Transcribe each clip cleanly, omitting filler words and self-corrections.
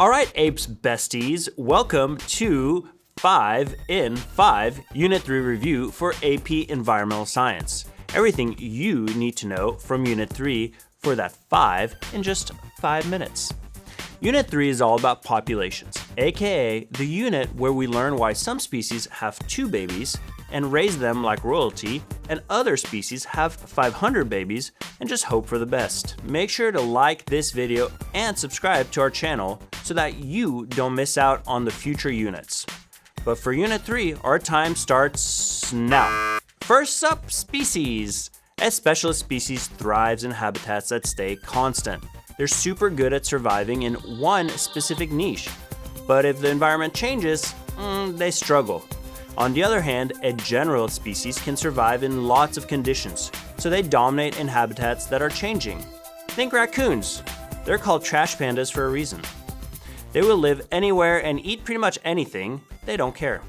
Alright, APES besties, welcome to 5 in 5 Unit 3 review for AP Environmental Science. Everything you need to know from Unit 3 for that 5 in just 5 minutes. Unit 3 is all about populations, aka the unit where we learn why some species have 2 babies and raise them like royalty, and other species have 500 babies and just hope for the best. Make sure to like this video and subscribe to our channel so that you don't miss out on the future units. But for Unit 3, our time starts now. First up, species. A specialist species thrives in habitats that stay constant. They're super good at surviving in one specific niche, but if the environment changes, they struggle. On the other hand, a generalist species can survive in lots of conditions, so they dominate in habitats that are changing. Think raccoons. They're called trash pandas for a reason. They will live anywhere and eat pretty much anything. They don't care.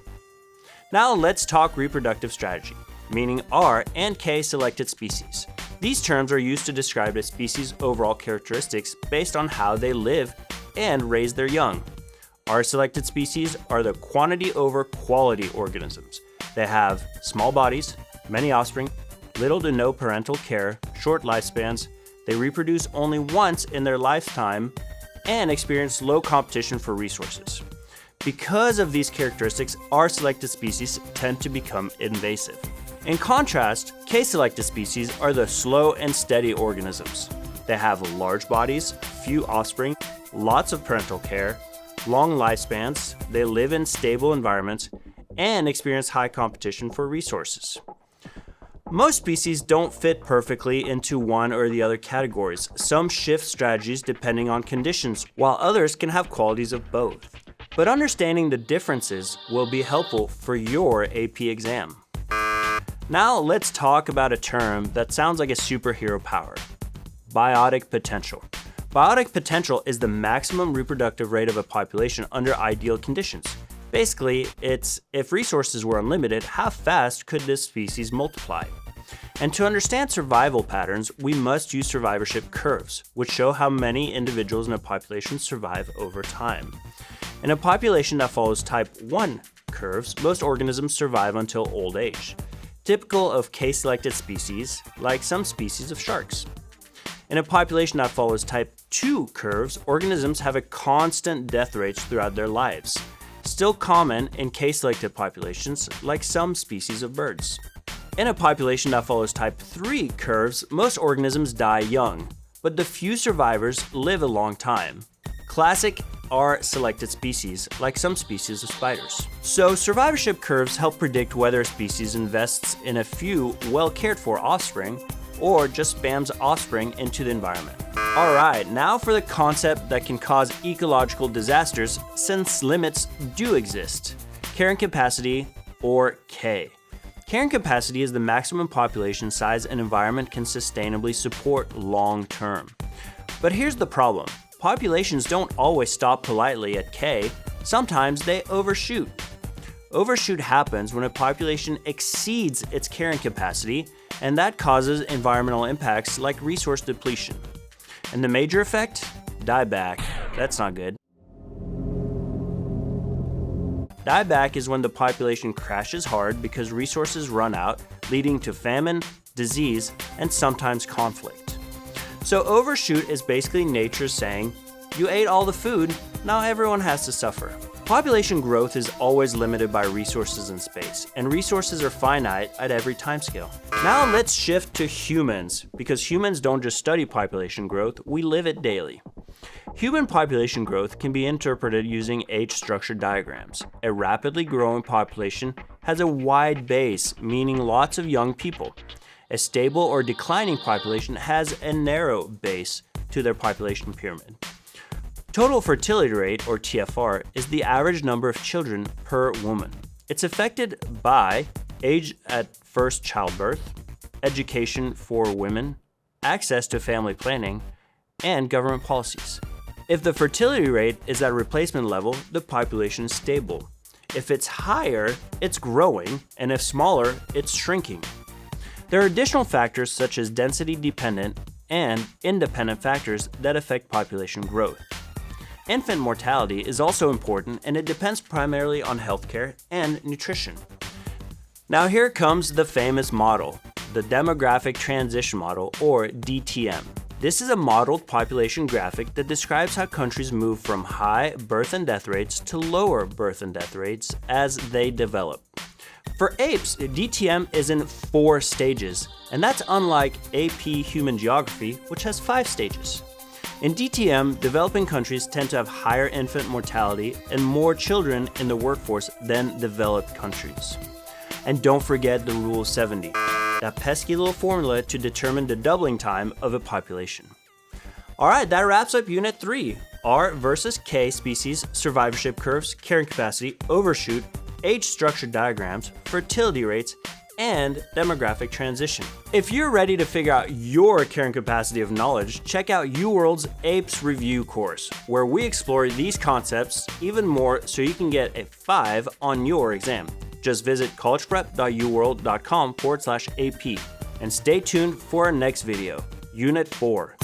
Now let's talk reproductive strategy, meaning R and K selected species. These terms are used to describe a species' overall characteristics based on how they live and raise their young. R-selected species are the quantity over quality organisms. They have small bodies, many offspring, little to no parental care, short lifespans, they reproduce only once in their lifetime, and experience low competition for resources. Because of these characteristics, R-selected species tend to become invasive. In contrast, K-selected species are the slow and steady organisms. They have large bodies, few offspring, lots of parental care, long lifespans, they live in stable environments, and experience high competition for resources. Most species don't fit perfectly into one or the other categories. Some shift strategies depending on conditions, while others can have qualities of both. But understanding the differences will be helpful for your AP exam. Now let's talk about a term that sounds like a superhero power: biotic potential. Biotic potential is the maximum reproductive rate of a population under ideal conditions. Basically, it's if resources were unlimited, how fast could this species multiply? And to understand survival patterns, we must use survivorship curves, which show how many individuals in a population survive over time. In a population that follows type 1 curves, most organisms survive until old age, typical of K-selected species, like some species of sharks. In a population that follows type 2 curves, organisms have a constant death rates throughout their lives, still common in K-selected populations, like some species of birds. In a population that follows type 3 curves, most organisms die young, but the few survivors live a long time. Classic R-selected species, like some species of spiders. So survivorship curves help predict whether a species invests in a few well-cared-for offspring or just spams offspring into the environment. Alright, now for the concept that can cause ecological disasters since limits do exist: carrying capacity, or K. Carrying capacity is the maximum population size an environment can sustainably support long term. But here's the problem: populations don't always stop politely at K, sometimes they overshoot. Overshoot happens when a population exceeds its carrying capacity, and that causes environmental impacts like resource depletion. And the major effect? Dieback. That's not good. Dieback is when the population crashes hard because resources run out, leading to famine, disease, and sometimes conflict. So overshoot is basically nature saying, you ate all the food, now everyone has to suffer. Population growth is always limited by resources and space, and resources are finite at every timescale. Now let's shift to humans, because humans don't just study population growth, we live it daily. Human population growth can be interpreted using age-structure diagrams. A rapidly growing population has a wide base, meaning lots of young people. A stable or declining population has a narrow base to their population pyramid. Total fertility rate, or TFR, is the average number of children per woman. It's affected by age at first childbirth, education for women, access to family planning, and government policies. If the fertility rate is at replacement level, the population is stable. If it's higher, it's growing, and if smaller, it's shrinking. There are additional factors such as density-dependent and independent factors that affect population growth. Infant mortality is also important, and it depends primarily on healthcare and nutrition. Now here comes the famous model, the Demographic Transition Model, or DTM. This is a modeled population graphic that describes how countries move from high birth and death rates to lower birth and death rates as they develop. For APES, DTM is in 4 stages, and that's unlike AP Human Geography, which has 5 stages. In DTM, developing countries tend to have higher infant mortality and more children in the workforce than developed countries. And don't forget the Rule of 70, that pesky little formula to determine the doubling time of a population. Alright, that wraps up Unit 3, R versus K species, survivorship curves, carrying capacity, overshoot, age structure diagrams, fertility rates, and demographic transition. If you're ready to figure out your carrying capacity of knowledge, check out UWorld's APES review course, where we explore these concepts even more so you can get a 5 on your exam. Just visit collegeprep.uworld.com/AP and stay tuned for our next video, Unit 4.